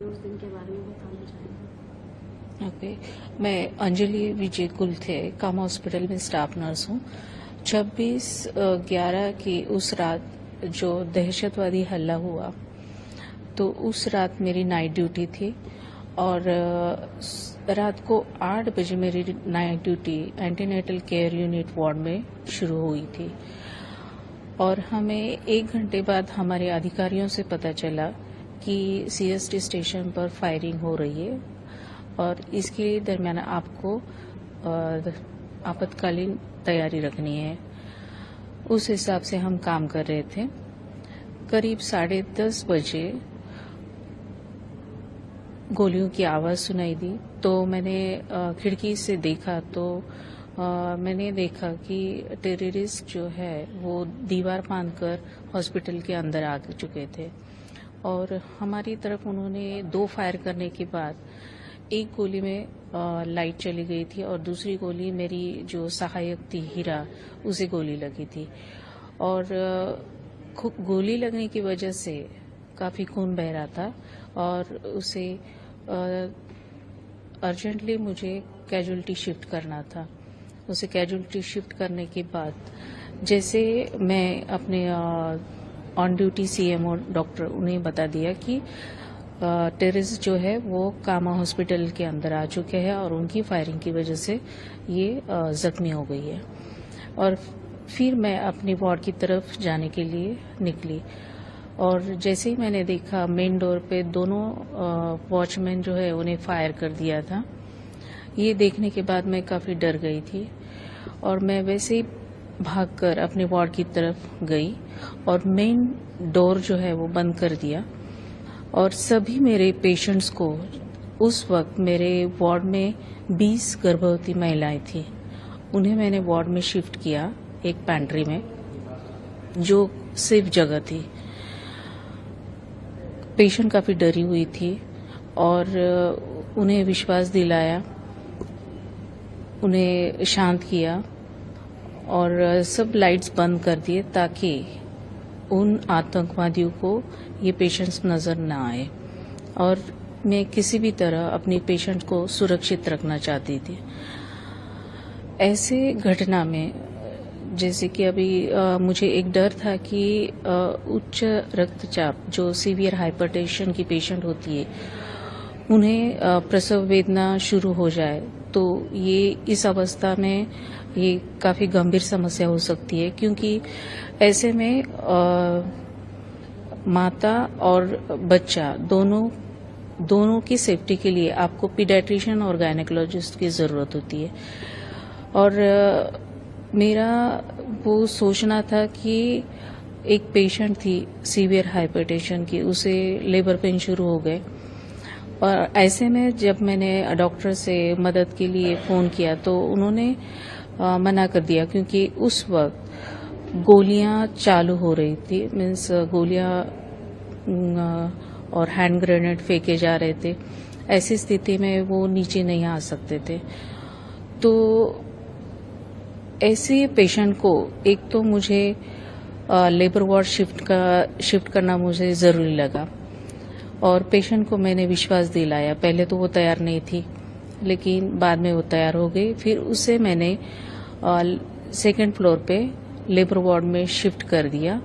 उस दिन के बारे में बताना चाहेंगे? ओके, मैं अंजलि विजय कुल थे, काम हॉस्पिटल में स्टाफ नर्स हूँ। 26/11 की उस रात जो दहशतवादी हल्ला हुआ, तो उस रात मेरी नाइट ड्यूटी थी और रात को 8 बजे मेरी night duty antenatal care unit ward में शुरू हुई थी और हमें 1 घंटे बाद हमारे अधिकारियों से पता चला कि सीएसटी स्टेशन पर फायरिंग हो रही है और इसके दरमियान आपको आपातकालीन तैयारी रखनी है। उस हिसाब से हम काम कर रहे थे। करीब 10:30 बजे गोलियों की आवाज सुनाई दी, तो मैंने खिड़की से देखा तो मैंने देखा कि टेररिस्ट जो है वो दीवार फांदकर हॉस्पिटल के अंदर आ चुके थे और हमारी तरफ उन्होंने 2 फायर करने के बाद एक गोली में लाइट चली गई थी और दूसरी गोली मेरी जो सहायक थी हीरा, उसे गोली लगी थी और गोली लगने की वजह से काफी खून बह रहा था और उसे अर्जेंटली मुझे कैजुअलिटी शिफ्ट करना था। उसे कैजुअलिटी शिफ्ट करने के बाद जैसे मैं अपने ऑन ड्यूटी सीएमओ डॉक्टर उन्हें बता दिया कि टेररिस्ट जो है वो कामा हॉस्पिटल के अंदर आ चुके हैं और उनकी फायरिंग की वजह से ये जख्मी हो गई है और फिर मैं अपनी वार्ड की तरफ जाने के लिए निकली और जैसे ही मैंने देखा मेन डोर पे दोनों वॉचमैन जो है उन्हें फायर कर दिया था। ये देखने के बाद मैं काफी डर गई थी और मैं वैसे ही भागकर अपने वार्ड की तरफ गई और मेन डोर जो है वो बंद कर दिया और सभी मेरे पेशेंट्स को, उस वक्त मेरे वार्ड में 20 गर्भवती महिलाएं थी, उन्हें मैंने वार्ड में शिफ्ट किया एक पैंट्री में जो सिर्फ जगह थी। पेशेंट काफी डरी हुई थी और उन्हें विश्वास दिलाया, उन्हें शांत किया और सब लाइट्स बंद कर दिए ताकि उन आतंकवादियों को ये पेशेंट्स नजर न आए और मैं किसी भी तरह अपने पेशेंट को सुरक्षित रखना चाहती थी। ऐसे घटना में जैसे कि अभी मुझे एक डर था कि उच्च रक्तचाप जो सीवियर हाइपरटेंशन की पेशेंट होती है उन्हें प्रसव वेदना शुरू हो जाए, तो ये इस अवस्था में ये काफी गंभीर समस्या हो सकती है क्योंकि ऐसे में माता और बच्चा दोनों की सेफ्टी के लिए आपको पीडियाट्रिशियन और गायनेकोलॉजिस्ट की जरूरत होती है और मेरा वो सोचना था कि एक पेशेंट थी सीवियर हाइपरटेंशन की, उसे लेबर पेन शुरू हो गए और ऐसे में जब मैंने डॉक्टर से मदद के लिए फोन किया तो उन्होंने मना कर दिया क्योंकि उस वक्त गोलियां चालू हो रही थी, मीन्स गोलियां और हैंड ग्रेनेड फेंके जा रहे थे। ऐसी स्थिति में वो नीचे नहीं आ सकते थे। तो ऐसे पेशेंट को एक तो मुझे लेबर वार्ड शिफ्ट करना मुझे जरूरी लगा और पेशेंट को मैंने विश्वास दिलाया। पहले तो वो तैयार नहीं थी लेकिन बाद में वो तैयार हो गई। फिर उसे मैंने 2nd फ्लोर पे लेबर वार्ड में शिफ्ट कर दिया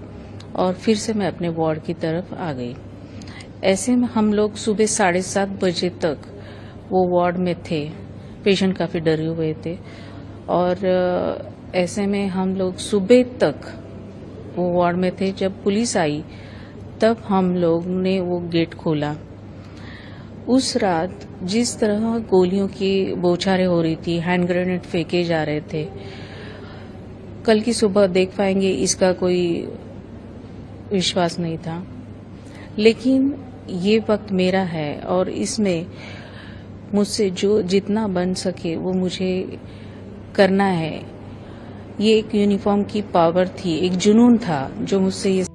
और फिर से मैं अपने वार्ड की तरफ आ गई। ऐसे में हम लोग सुबह 7:30 बजे तक वो वार्ड में थे। पेशेंट काफी डरे हुए थे और ऐसे में हम लोग सुबह तक वो वार्ड में थे। जब पुलिस आई तब हम लोग ने वो गेट खोला। उस रात जिस तरह गोलियों की बौछारें हो रही थी, हैंड ग्रेनेड फेंके जा रहे थे, कल की सुबह देख पाएंगे इसका कोई विश्वास नहीं था। लेकिन ये वक्त मेरा है और इसमें मुझसे जो जितना बन सके वो मुझे करना है। ये एक यूनिफॉर्म की पावर थी, एक जुनून था जो मुझसे ये